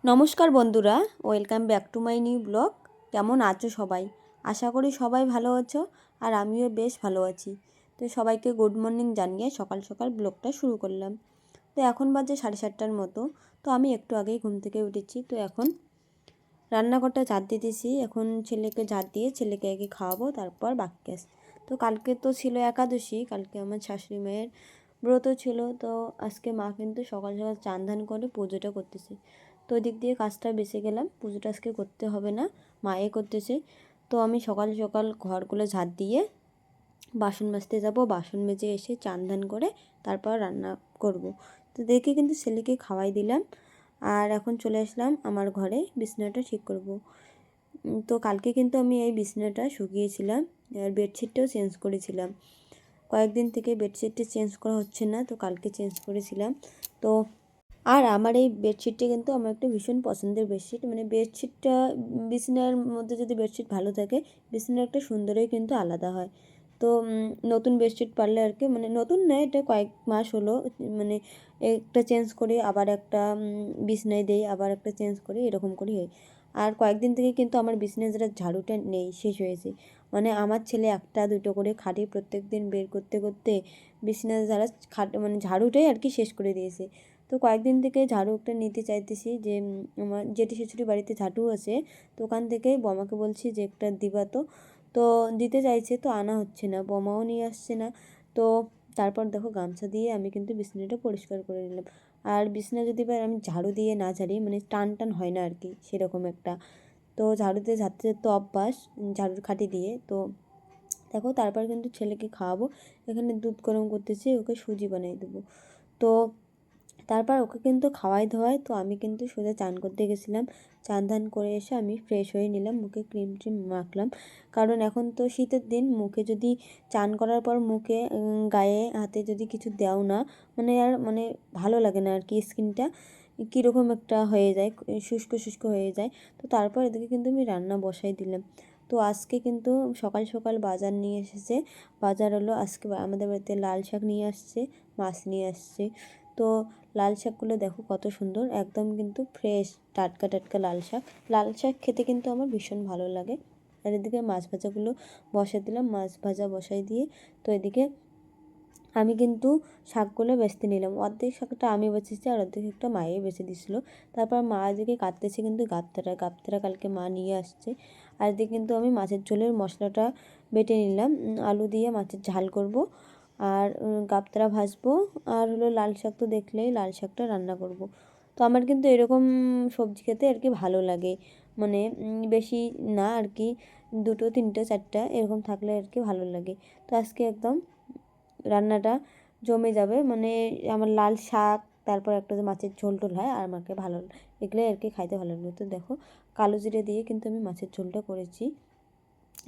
নমস্কার বন্ধুরা, welcome back to my new blog. কেমন আছো সবাই? আশা করি সবাই ভালো আছো, আর আমিও বেশ ভালো আছি। তো সবাইকে গুড মর্নিং জানিয়ে সকাল সকাল ব্লগটা শুরু করলাম। তো এখন বাজে 7:30টার মতো। তো আমি একটু আগেই ঘুম থেকে উঠেছি। তো এখন রান্নাঘরটা ঝাড় দিতেছি। এখন ছেলেকে ঝাড় দিয়ে ছেলেকে আগে খাওয়াবো, তারপর বাকি কাজ। তো কালকে তো ছিল একাদশী, কালকে আমার শাশুড়ি মায়ের ব্রত ছিল। তো আজকে মা কিন্তু সকাল সকাল চান ধান করে পুজোটা করতেছে। তো ওই দিক দিয়ে কাজটা বেঁচে গেলাম, পুজোটা আজকে করতে হবে না, মায়ে করতেছে। তো আমি সকাল সকাল ঘরগুলো ঝাড় দিয়ে বাসন মাজতে যাব, বাসন মেজে এসে চান ধান করে তারপর রান্না করব। তো দেখে কিন্তু ছেলেকে খাওয়াই দিলাম, আর এখন চলে আসলাম আমার ঘরে বিছানাটা ঠিক করব। তো কালকে কিন্তু আমি এই বিছানাটা শুকিয়েছিলাম, আর বেডশিটটাও চেঞ্জ করেছিলাম। কয়েকদিন থেকে বেডশিটটা চেঞ্জ করা হচ্ছে না, তো কালকে চেঞ্জ করেছিলাম। তো আর আমার এই বেডশিটটা কিন্তু আমার একটা ভীষণ পছন্দের বেডশিট। মানে বেডশিটটা, বিছানার মধ্যে যদি বেডশিট ভালো থাকে, বিছানার একটা সুন্দরই কিন্তু আলাদা হয়। তো নতুন বেডশিট পারলে আর কি, মানে নতুন নয়, এটা কয়েক মাস হলো, মানে একটা চেঞ্জ করি, আবার একটা বিছানায় দেই, আবার একটা চেঞ্জ করি, এরকম করেই হয়। আর কয়েকদিন থেকে কিন্তু আমার বিছানায় যেটা ঝাড়ুটা নেই, শেষ হয়েছে। মানে আমার ছেলে একটা দুটো করে খাটে প্রত্যেক দিন বের করতে করতে বিছানায় যারা মানে ঝাড়ুটাই আর কি শেষ করে দিয়েছে। তো কয়েকদিন থেকে ঝাড়ু একটা নিতে চাইতেছি, যে আমার জেঠি শ্বশুরের বাড়িতে ঝাড়ু আছে, তো ওখান থেকেই বমাকে বলছি যে একটা দিবা। তো তো দিতে চাইছে, তো আনা হচ্ছে না, বমাও নিয়ে আসছে না। তো তারপর দেখো গামছা দিয়ে আমি কিন্তু বিছানাটা পরিষ্কার করে নিলাম। আর বিছানা যদি এবার আমি ঝাড়ু দিয়ে না ঝাড়ি, মানে টান টান হয় না আর কি, সেরকম একটা। তো ঝাড়ুতে ঝাড়তে তো অভ্যাস, ঝাড়ুর খাটি দিয়ে। তো দেখো তারপর কিন্তু ছেলেকে খাওয়াবো। এখানে দুধ গরম করতেছি, ওকে সুজি বানিয়ে দেবো। তো তারপর ওকে কিন্তু খাওয়াই দাওয়াই তো আমি কিন্তু সোজা চান করতে গেছিলাম। চান ধান করে এসে আমি ফ্রেশ হয়ে নিলাম, মুখে ক্রিম ট্রিম মাখলাম। কারণ এখন তো শীতের দিন, মুখে যদি চান করার পর মুখে গায়ে হাতে যদি কিছু দাও না, মানে আর মানে ভালো লাগে না আর কি, স্কিনটা কীরকম একটা হয়ে যায়, শুষ্ক শুষ্ক হয়ে যায়। তো তারপর এদিকে কিন্তু আমি রান্না বসাই দিলাম। তো আজকে কিন্তু সকাল সকাল বাজার নিয়ে এসেছে। বাজার হলো আজকে আমাদের বাড়িতে লাল শাক নিয়ে আসছে, মাছ নিয়ে আসছে। তো লাল শাকগুলো দেখো কত সুন্দর, একদম কিন্তু ফ্রেশ টাটকা টাটকা লাল শাক। লাল শাক খেতে কিন্তু আমার ভীষণ ভালো লাগে। আর এদিকে মাছ ভাজাগুলো বসাই দিলাম, মাছ ভাজা বসাই দিয়ে তো এদিকে আমি কিন্তু শাকগুলো বেচতে নিলাম। অর্ধেক শাকটা আমি বেচেছি, আর অর্ধেক শাকটা মায়ে বেছে দিয়েছিলো। তারপর মা এদিকে কাটতেছে কিন্তু গাপ্তারা কালকে মা নিয়ে আসছে। আর এদিকে কিন্তু আমি মাছের ঝোলের মশলাটা বেটে নিলাম, আলু দিয়ে মাছের ঝাল করব, আর গাপ্তারা ভাজবো, আর হলো লাল শাক তো দেখলেই, লাল শাকটা রান্না করব। তো আমার কিন্তু এরকম সবজি খেতে আর কি ভালো লাগে, মানে বেশি না আর কি, দুটো তিনটে চারটা এরকম থাকলে আর কি ভালো লাগে। তো আজকে একদম রান্নাটা জমে যাবে, মানে আমার লাল শাক, তারপর একটা যে মাছের ঝোল টোল হয়, আর আমাকে ভালো এগুলোই আর কি খাইতে ভালো লাগে। তো দেখো কালো জিরে দিয়ে কিন্তু আমি মাছের ঝোলটা করেছি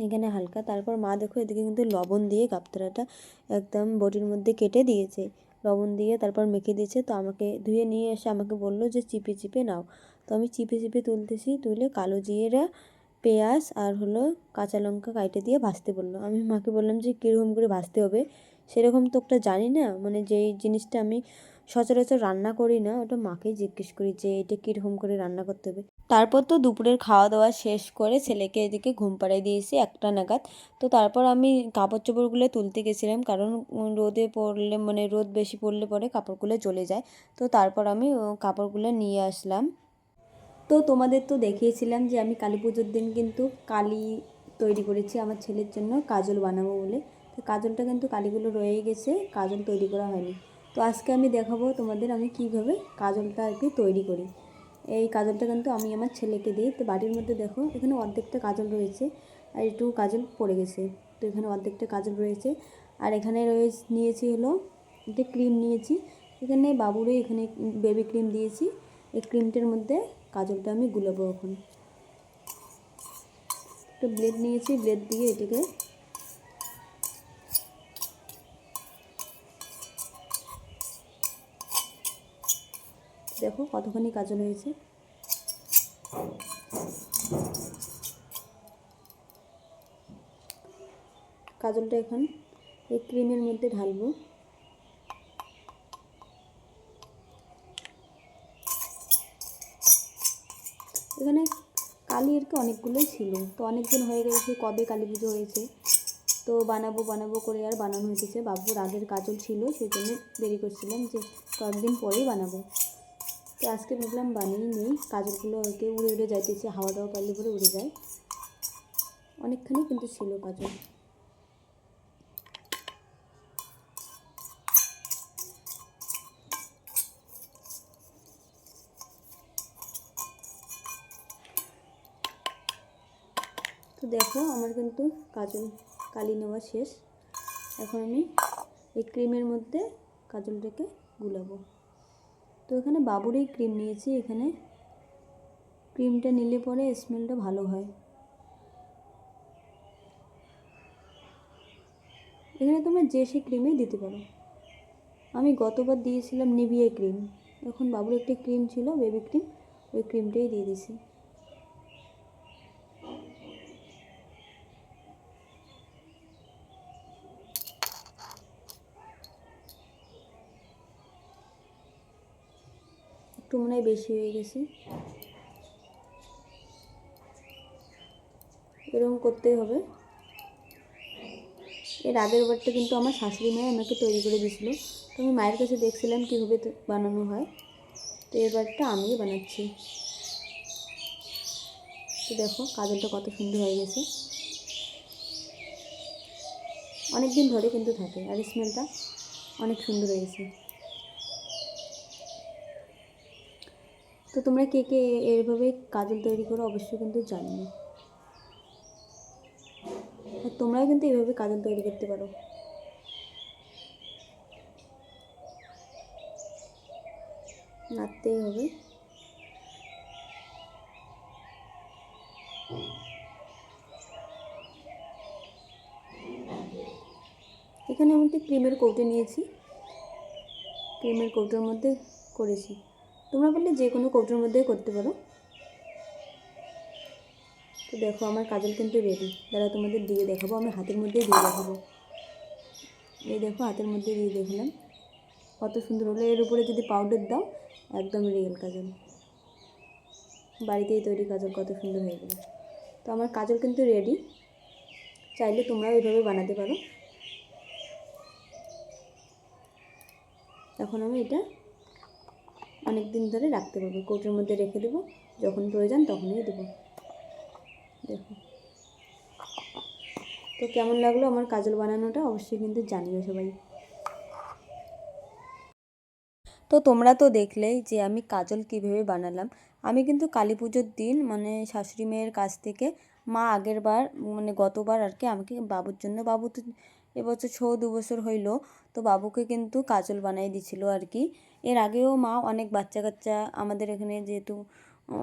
এখানে হালকা। তারপর মা দেখো এদিকে কিন্তু লবণ দিয়ে গাপ্তারাটা একদম বটির মধ্যে কেটে দিয়েছে, লবণ দিয়ে তারপর মেখে দিয়েছে। তো আমাকে ধুয়ে নিয়ে এসে আমাকে বললো যে চিপে চিপে নাও। তো আমি চিপে চিপে তুলতেছি, তুলে কালো জিরা, পেঁয়াজ আর হলো কাঁচা লঙ্কা কাইটে দিয়ে ভাজতে বললো। আমি মাকে বললাম যে কীরকম করে ভাজতে হবে, সেরকম তো একটা জানি না, মানে যেই জিনিসটা আমি সচরাচর রান্না করি না, ওটা মাকেই জিজ্ঞেস করি যে এটা কীরকম করে রান্না করতে হবে। তারপর তো দুপুরের খাওয়া দাওয়া শেষ করে ছেলেকে এদিকে ঘুম পাড়িয়ে দিয়েছি 1টা নাগাদ। তো তারপর আমি কাপড় চোপড়গুলো তুলতে গেছিলাম, কারণ রোদে পড়লে, মানে রোদ বেশি পড়লে পরে কাপড়গুলো জ্বলে যায়। তো তারপর আমি কাপড়গুলো নিয়ে আসলাম। তো তোমাদের তো দেখিয়েছিলাম যে আমি কালী পুজোর দিন কিন্তু কালি তৈরি করেছি আমার ছেলের জন্য, কাজল বানাবো বলে। তো কাজলটা কিন্তু কালিগুলো রয়ে গেছে, কাজল তৈরি করা হয়নি। তো আজকে আমি দেখাবো তোমাদের আমি কীভাবে কাজলটা আর কি তৈরি করি। এই কাজলটা কিন্তু আমি আমার ছেলেকে দিই। তো বাটির মধ্যে দেখো এখানে অর্ধেকটা কাজল রয়েছে, আর একটু কাজল পড়ে গেছে। তো এখানে অর্ধেকটা কাজল রয়েছে, আর এখানে নিয়েছি হলো একটা ক্রিম নিয়েছি, এখানে বাবুরে এখানে বেবি ক্রিম দিয়েছি। এই ক্রিমটার মধ্যে কাজলটা আমি গুলাবো। এখন একটা ব্লেড নিয়েছি, ব্লেড দিয়ে এটাকে দেখো কতখানি কাজল হয়েছে। কাজলটা এখন এই ক্রিমের মধ্যে ঢালবো। এখানে কালি আর কি অনেকগুলোই ছিল, তো অনেক দিন হয়ে গেছে কবে কালী পুজো হয়েছে, তো বানাবো বানাবো করে আর বানানো হয়েছে। বাবুর আগের কাজল ছিল, সেই জন্য দেরি করছিলাম যে কয়েকদিন পরেই বানাবো। তো আজকে ভাবলাম বানিয়ে নেই, কাজলগুলো ওকে উড়ে উড়ে যাইতেছে, হাওয়া টাওয়া পারলে পরে উড়ে যায়। অনেকখানি কিন্তু ছিল কাজল। তো দেখো আমার কিন্তু কাজল কালি নেওয়া শেষ। এখন আমি এই ক্রিমের মধ্যে কাজলটাকে গুলাবো। তো এখানে বাবুরই ক্রিম নিয়েছি, এখানে ক্রিমটা নিলে পরে স্মেলটা ভালো হয়। এখানে তোমরা যে সে ক্রিমেই দিতে পারো। আমি গতবার দিয়েছিলাম নিভিয়া ক্রিম, এখন বাবুর একটি ক্রিম ছিল বেবি ক্রিম, ওই ক্রিমটাই দিয়ে দিয়েছি। একটু মনে হয় বেশি হয়ে গেছে, এরকম করতেই হবে। এর আগের বারটা কিন্তু আমার শাশুড়ি মায়ে আমাকে তৈরি করে দিয়েছিল, তো আমি মায়ের কাছে দেখছিলাম কীভাবে বানানো হয়, তো এবারটা আমিই বানাচ্ছি। তো দেখো কাজলটা কত সুন্দর হয়ে গেছে, অনেক দিন ধরে কিন্তু থাকে, আর স্মেলটা অনেক সুন্দর হয়েছে। তো তোমরা কে কে এভাবে কাজল তৈরি করো অবশ্যই কিন্তু জানিও, আর তোমরাও কিন্তু এইভাবে কাজল তৈরি করতে পারো। নাড়তেই হবে। এখানে আমি একটি ক্রিমের কৌটো নিয়েছি, ক্রিমের কৌটোর মধ্যে করেছি, তোমরা বললে যে কোনো কৌটোর মধ্যেই করতে পারো। তো দেখো আমার কাজল কিন্তু রেডি, যারা তোমাদের দিয়ে দেখাবো, আমি হাতের মধ্যেই দিয়ে দেখাবো। এই দেখো হাতের মধ্যে দিয়ে দেখলাম কত সুন্দর হলো। এর উপরে যদি পাউডার দাও একদম রিয়েল কাজল, বাড়িতেই তৈরি কাজল কত সুন্দর হয়ে গেল। তো আমার কাজল কিন্তু রেডি, চাইলে তোমরাও এইভাবে বানাতে পারো। এখন আমি এটা অনেক দিন ধরে রাখতে পারবো, কৌটোর মধ্যে রেখে দেবো, যখন প্রয়োজন তখনই দেবো। দেখো তো কেমন লাগলো আমার কাজল বানানোটা অবশ্যই কিন্তু জানিও সবাই। তো তোমরা তো দেখলেই যে আমি কাজল কীভাবে বানালাম। আমি কিন্তু কালী পুজোর দিন মানে শাশুড়ি মেয়ের কাছ থেকে মা আগের বার মানে গতবার আর কি আমাকে বাবুর জন্য, বাবু তো এবছর 2 বছর হইল, তো বাবুকে কিন্তু কাজল বানাই দিছিল আর কি। এর আগেও মা অনেক বাচ্চা কাচ্চা আমাদের এখানে যেহেতু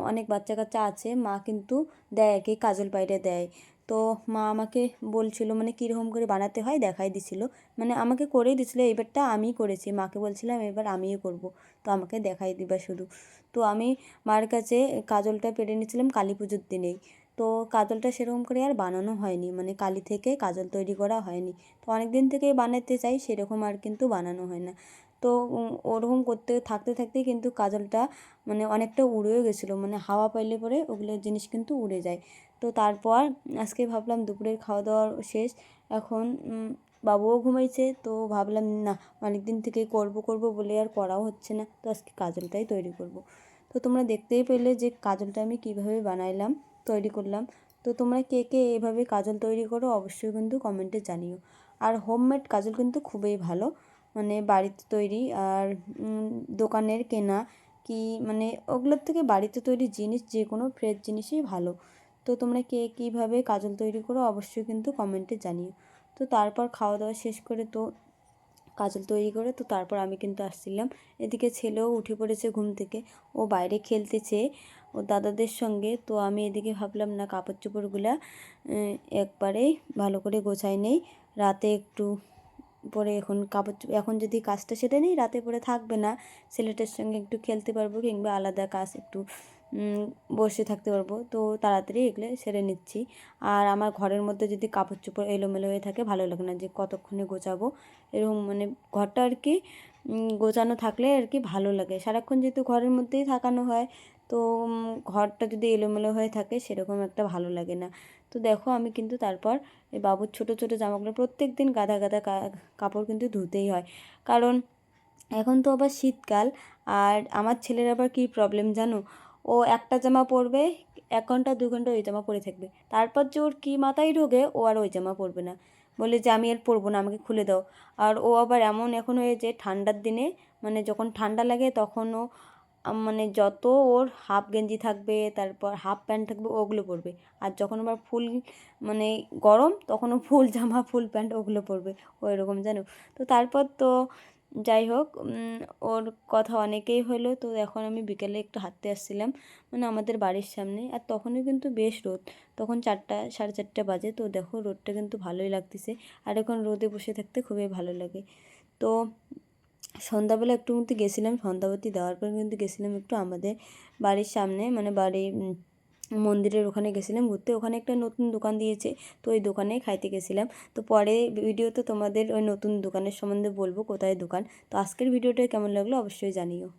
অনেক বাচ্চা কাচ্চা আছে, মা কিন্তু দেয় আর কি কাজল বাইরে দেয়। তো মা আমাকে বলছিল মানে কীরকম করে বানাতে হয় দেখাই দিছিল, মানে আমাকে করেই দিছিলো। এবারটা আমিই করেছি, মাকে বলছিলাম এবার আমিই করব, তো আমাকে দেখাই দিবা শুধু। তো আমি মার কাছে কাজলটা পেরে নিয়েছিলাম কালী পুজোর দিনেই। তো কাজলটা সেরকম করে আর বানানো হয়নি, মানে কালি থেকে কাজল তৈরি করা হয়নি। তো অনেক দিন থেকেই বানাতে চাই, সেরকম আর কিন্তু বানানো হয় না। তো ওরকম করতে থাকতে থাকতেই কিন্তু কাজলটা মানে অনেকটা উড়েও গেছিলো, মানে হাওয়া পাইলে পরে ওগুলো জিনিস কিন্তু উড়ে যায়। তো তারপর আজকে ভাবলাম দুপুরের খাওয়া দাওয়া শেষ, এখন বাবুও ঘুমাইছে, তো ভাবলাম না অনেক দিন থেকে করব করব বলে আর করাও হচ্ছে না, তো আজকে কাজলটাই তৈরি করব। তো তোমরা দেখতেই পেলে যে কাজলটা আমি কিভাবে বানাইলাম, তৈরি করলাম। তো তোমরা কে কে এভাবে কাজল তৈরি করো অবশ্যই কিন্তু কমেন্টে জানিও। আর হোমমেড কাজল কিন্তু খুবই ভালো, মানে বাড়িতে তৈরি আর দোকানের কেনা কি মানে ওগুলোর থেকে বাড়িতে তৈরি জিনিস যে কোনো ফ্রেশ জিনিসই ভালো। তো তোমরা কে কীভাবে কাজল তৈরি করো অবশ্যই কিন্তু কমেন্টে জানিও। তো তারপর খাওয়া দাওয়া শেষ করে তো কাজল তৈরি করে তো তারপর আমি কিন্তু আসছিলাম, এদিকে ছেলেও উঠে পড়েছে ঘুম থেকে, ও বাইরে খেলতেছে ও দাদাদের সঙ্গে। তো আমি এদিকে ভাবলাম না কাপড় চোপড়গুলা একবারেই ভালো করে গোছাই নেই, রাতে একটু পরে এখন এখন যদি কাজটা সেরে নিই রাতে পরে থাকবে না, ছেলেটার সঙ্গে একটু খেলতে পারবো কিংবা আলাদা কাজ একটু বসে থাকতে পারবো, তো তাড়াতাড়ি এগুলো সেরে নিচ্ছি। আর আমার ঘরের মধ্যে যদি কাপড় চোপড় এলোমেলো হয়ে থাকে ভালো লাগে না, যে কতক্ষণে গোছাবো এরকম, মানে ঘরটা আর কি গোছানো থাকলে আর কি ভালো লাগে। সারাক্ষণ যেহেতু ঘরের মধ্যেই থাকানো হয়, তো ঘরটা যদি এলোমেলো হয়ে থাকে সেরকম একটা ভালো লাগে না। তো দেখো আমি কিন্তু তারপর এই বাবুর ছোটো ছোটো জামাগুলো প্রত্যেক দিন গাদা গাদা কাপড় কিন্তু ধুতেই হয়, কারণ এখন তো আবার শীতকাল। আর আমার ছেলের আবার কী প্রবলেম জানো, ও একটা জামা পরবে 1 ঘন্টা 2 ঘন্টা ওই জামা পরে থাকবে, তারপর যে ওর কী মাথায় ঢোকে ও আর ওই জামা পরবে না, বলে যে আমি আর পরবো না, আমাকে খুলে দাও। আর ও আবার এমন এখন হয়েছে ঠান্ডার দিনে, মানে যখন ঠান্ডা লাগে তখন ও মানে যত ওর হাফ গেঞ্জি থাকবে তারপর হাফ প্যান্ট থাকবে ওগুলো পরবে, আর যখন আবার ফুল মানে গরম তখন ও ফুল জামা ফুল প্যান্ট ওগুলো পরবে, ও এরকম জানো। তো তারপর তো যাই হোক, ওর কথা অনেকেই হলো। তো এখন আমি বিকেলে একটু হাঁটতে আসছিলাম মানে আমাদের বাড়ির সামনে, আর তখনই কিন্তু বেশ রোদ, তখন 4টা 4:30 বাজে। তো দেখো রোদটা কিন্তু ভালোই লাগতেছে, আর এখন রোদে বসে থাকতে খুবই ভালো লাগে। তো সন্ধ্যাবেলা একটু মধ্যে গেছিলাম, সন্ধ্যাবাতি দেওয়ার পর কিন্তু গেছিলাম একটু আমাদের বাড়ির সামনে মানে বাড়ির মন্দিরের ওখানে গেছিলাম ঘুরতে, ওখানে একটা নতুন দোকান দিয়েছে, তো ওই দোকানে খাইতে গেছিলাম। তো পরে ভিডিওতে তোমাদের ওই নতুন দোকানের সম্বন্ধে বলবো কোথায় দোকান। তো আজকের ভিডিওটা কেমন লাগলো অবশ্যই জানিও।